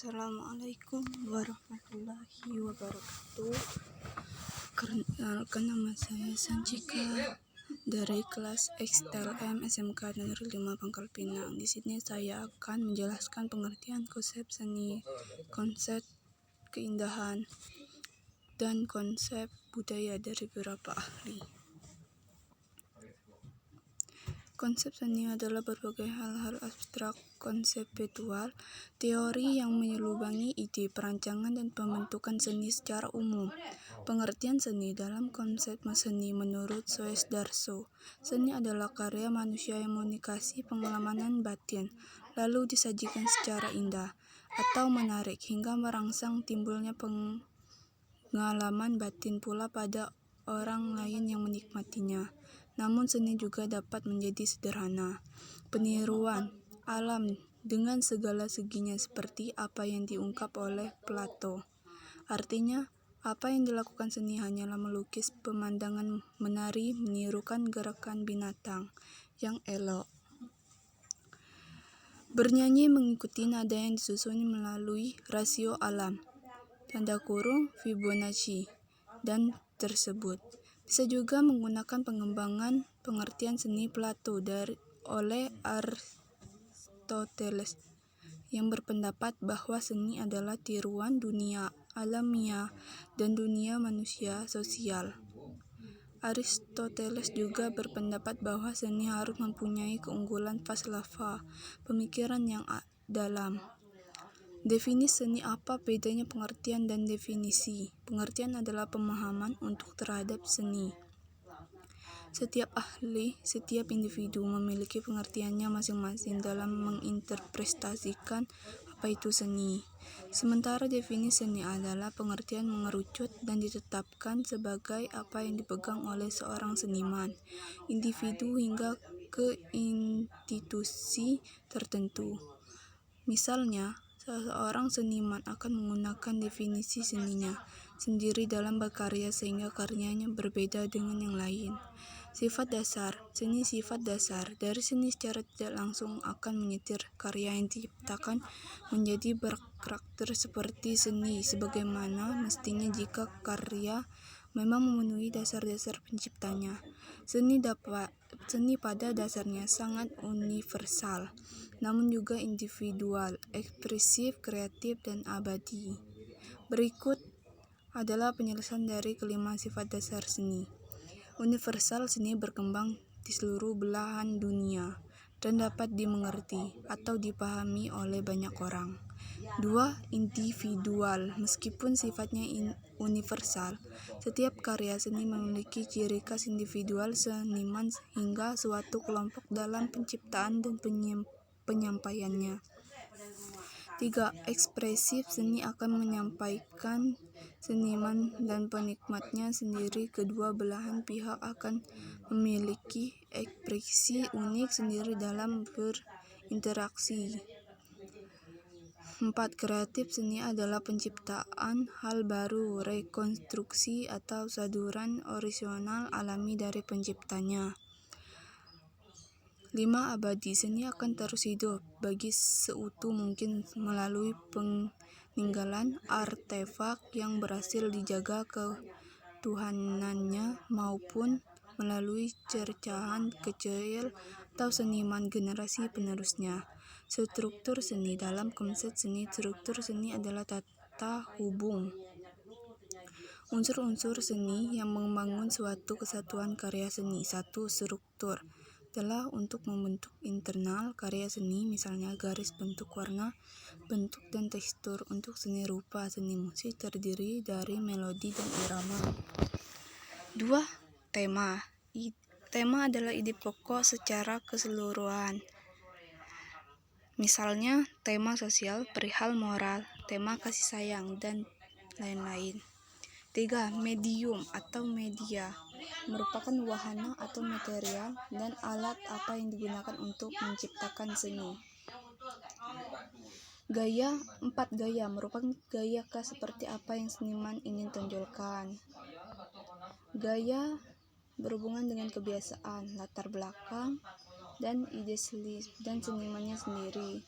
Assalamualaikum warahmatullahi wabarakatuh. Kenalkan, nama saya Sanjika dari kelas XTLM SMK Negeri 5 Pangkal Pinang. Di sini saya akan menjelaskan pengertian konsep seni, konsep keindahan, dan konsep budaya dari beberapa ahli. Konsep seni adalah berbagai hal-hal abstrak, konseptual, teori yang menyelubangi ide, perancangan, dan pembentukan seni secara umum. Pengertian seni dalam konsep seni menurut Soesdarso, seni adalah karya manusia yang mengunikasi pengalaman batin, lalu disajikan secara indah atau menarik hingga merangsang timbulnya pengalaman batin pula pada orang lain yang menikmatinya. Namun seni juga dapat menjadi sederhana, peniruan alam dengan segala seginya seperti apa yang diungkap oleh Plato. Artinya, apa yang dilakukan seni hanyalah melukis pemandangan menari, menirukan gerakan binatang yang elok. Bernyanyi mengikuti nada yang disusun melalui rasio alam, Fibonacci, dan tersebut. Bisa juga menggunakan pengembangan pengertian seni Plato oleh Aristoteles yang berpendapat bahwa seni adalah tiruan dunia alamiah dan dunia manusia sosial. Aristoteles juga berpendapat bahwa seni harus mempunyai keunggulan falsafah, pemikiran yang dalam. Definisi seni apa bedanya pengertian dan definisi? Pengertian adalah pemahaman untuk terhadap seni. Setiap ahli, setiap individu memiliki pengertiannya masing-masing dalam menginterpretasikan apa itu seni. Sementara definisi seni adalah pengertian mengerucut dan ditetapkan sebagai apa yang dipegang oleh seorang seniman, individu hingga ke institusi tertentu. Misalnya, seorang seniman akan menggunakan definisi seninya sendiri dalam berkarya sehingga karyanya berbeda dengan yang lain. Sifat dasar seni. Sifat dasar dari seni secara tidak langsung akan menyetir karya yang diciptakan menjadi berkarakter seperti seni sebagaimana mestinya jika karya memang memenuhi dasar-dasar penciptanya. Seni pada dasarnya sangat universal, namun juga individual, ekspresif, kreatif, dan abadi. Berikut adalah penjelasan dari kelima sifat dasar seni. Universal, seni berkembang di seluruh belahan dunia dan dapat dimengerti atau dipahami oleh banyak orang. 2. Individual, meskipun sifatnya universal, setiap karya seni memiliki ciri khas individual seniman hingga suatu kelompok dalam penciptaan dan penyampaiannya. 3. Ekspresif, seni akan menyampaikan seniman dan penikmatnya sendiri. Kedua belahan pihak akan memiliki ekspresi unik sendiri dalam berinteraksi. 4. Kreatif, seni adalah penciptaan hal baru, rekonstruksi atau saduran orisinal alami dari penciptanya. 5. Abadi, seni akan terus hidup bagi seutuh mungkin melalui peninggalan artefak yang berhasil dijaga ketuhanannya maupun melalui cercahan kecil atau seniman generasi penerusnya. Struktur seni. Dalam konsep seni, struktur seni adalah tata hubung unsur-unsur seni yang membangun suatu kesatuan karya seni. 1. Struktur adalah untuk membentuk internal karya seni, misalnya garis, bentuk, warna, bentuk, dan tekstur. Untuk seni rupa, seni musik terdiri dari melodi dan irama. 2. Tema. Tema adalah ide pokok secara keseluruhan. Misalnya, tema sosial, perihal moral, tema kasih sayang, dan lain-lain. 3. Medium atau media merupakan wahana atau material dan alat apa yang digunakan untuk menciptakan seni. Gaya. 4. Gaya merupakan gaya khas seperti apa yang seniman ingin tonjolkan. Gaya berhubungan dengan kebiasaan, latar belakang, dan ide dan senimannya sendiri.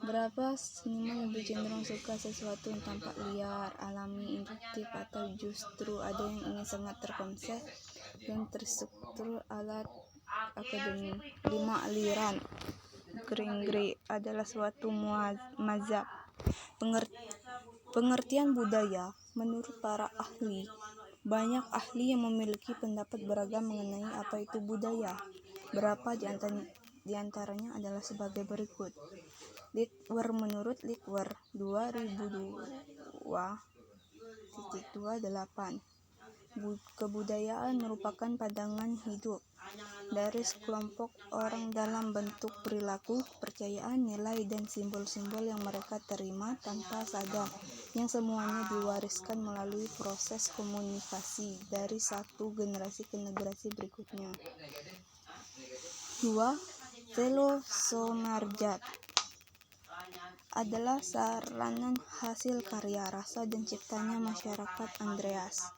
Berapa seniman lebih cenderung suka sesuatu yang tampak liar, alami, induktif, atau justru ada yang ingin sangat terkonsep dan terstruktur alat akademik? 5. Aliran Gray adalah suatu mazhab. Pengertian budaya menurut para ahli. Banyak ahli yang memiliki pendapat beragam mengenai apa itu budaya. Berapa di antaranya adalah sebagai berikut. Litwer menurut Litwer 2002.28 kebudayaan merupakan pandangan hidup dari sekelompok orang dalam bentuk perilaku, kepercayaan, nilai, dan simbol-simbol yang mereka terima tanpa sadar, yang semuanya diwariskan melalui proses komunikasi dari satu generasi ke generasi berikutnya. 2. Telosomarjat adalah saranan hasil karya, rasa, dan ciptanya masyarakat Andreas.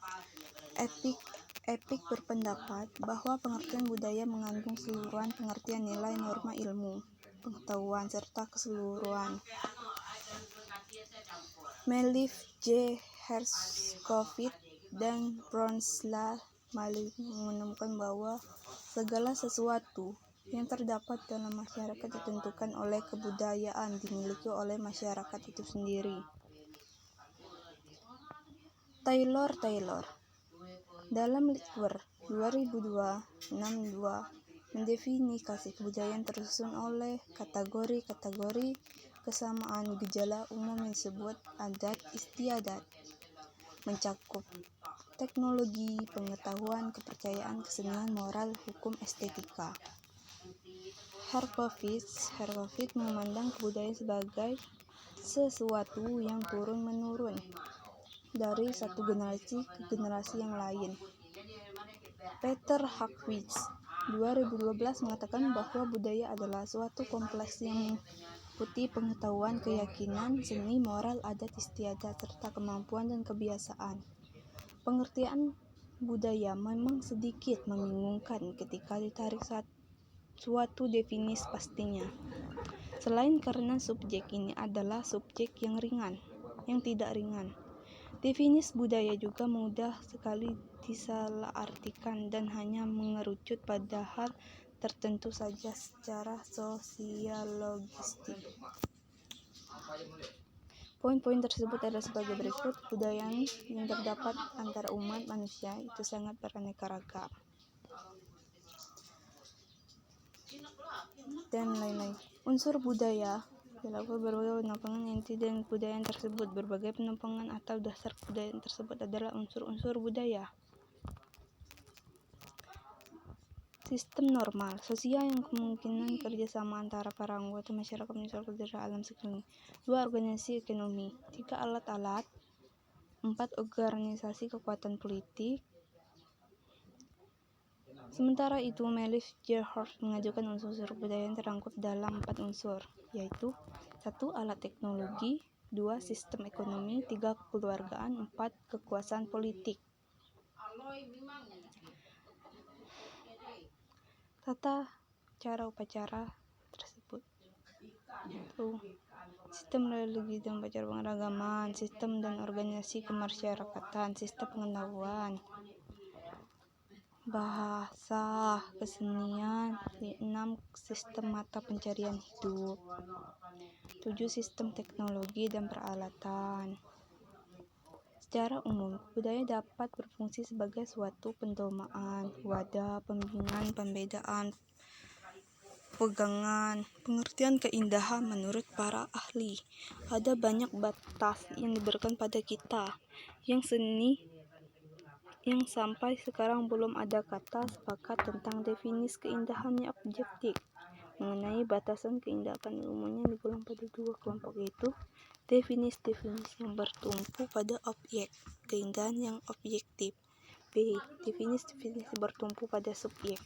Epik berpendapat bahwa pengertian budaya mengandung seluruhan pengertian nilai, norma, ilmu, pengetahuan, serta keseluruhan. Melif J. Herskovits dan Bronislaw Malin menemukan bahwa segala sesuatu yang terdapat dalam masyarakat ditentukan oleh kebudayaan dimiliki oleh masyarakat itu sendiri. Taylor dalam Litwer 2002.62 mendefinisikan kebudayaan tersusun oleh kategori-kategori kesamaan gejala umum yang disebut adat istiadat, mencakup teknologi, pengetahuan, kepercayaan, kesenian, moral, hukum, estetika. Herskovits memandang kebudayaan sebagai sesuatu yang turun-menurun dari satu generasi ke generasi yang lain. Peter Hawkins 2012 mengatakan bahwa budaya adalah suatu kompleks yang meliputi pengetahuan, keyakinan, seni, moral, adat istiadat, serta kemampuan dan kebiasaan. Pengertian budaya memang sedikit membingungkan ketika ditarik suatu definisi pastinya. Selain karena subjek ini adalah subjek yang tidak ringan. Definisi budaya juga mudah sekali disalahartikan dan hanya mengerucut pada hal tertentu saja secara sosiologistik. Poin-poin tersebut adalah sebagai berikut. Kebudayaan yang terdapat antara umat manusia itu sangat beraneka ragam dan lain-lain. Unsur budaya dilakukan berbagai penampangan inti dan kebudayaan tersebut. Berbagai penampangan atau dasar kebudayaan tersebut adalah unsur-unsur budaya. Sistem normal sosial yang kemungkinan kerjasama antara para anggota masyarakat menyesuaikan dari alam sekeliling. 2. Organisasi ekonomi. 3. Alat-alat. 4. Organisasi kekuatan politik. Sementara itu, Melif J. Herskovits mengajukan unsur-unsur budaya yang terangkap dalam 4 unsur, yaitu 1. Alat teknologi, 2. Sistem ekonomi, 3. Kekeluargaan, 4. Kekuasaan politik. Tata cara upacara tersebut. 1. Sistem religi dan upacara pengagaman, sistem dan organisasi kemasyarakatan, sistem pengetahuan, bahasa, kesenian. 6. Sistem mata pencarian hidup. 7. Sistem teknologi dan peralatan. Secara umum, budaya dapat berfungsi sebagai suatu pendomaan, wadah, pembimbingan, pembedaan, pegangan. Pengertian keindahan menurut para ahli. Ada banyak batas yang diberikan pada kita, yang sampai sekarang belum ada kata sepakat tentang definisi keindahan yang objektif. Mengenai batasan keindahan umumnya digolong pada 2 kelompok, yaitu definisi yang bertumpu pada objek, keindahan yang objektif. B. Definisi bertumpu pada subjek.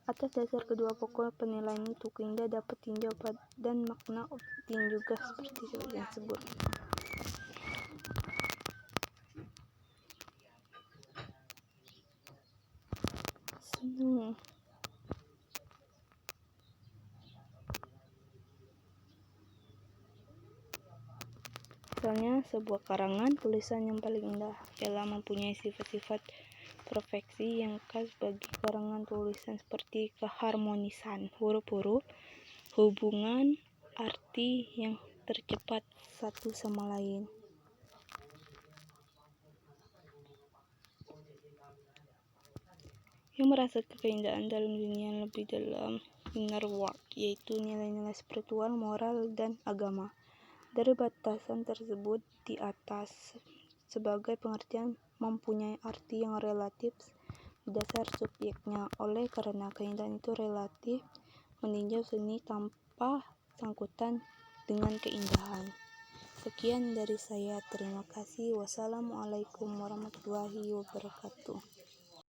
Atas dasar kedua pokok penilaian itu, keindahan dapat tinjau dan makna objektif juga seperti yang disebut. Misalnya, sebuah karangan tulisan yang paling indah ialah mempunyai sifat-sifat perfeksi yang khas bagi karangan tulisan seperti keharmonisan huruf-huruf, hubungan arti yang tercepat satu sama lain. Yang merasakan keindahan dalam dunia yang lebih dalam inner world, yaitu nilai-nilai spiritual, moral, dan agama. Dari batasan tersebut di atas, sebagai pengertian mempunyai arti yang relatif berdasar subjeknya. Oleh karena keindahan itu relatif, meninjau seni tanpa sangkutan dengan keindahan. Sekian dari saya, terima kasih. Wassalamualaikum warahmatullahi wabarakatuh.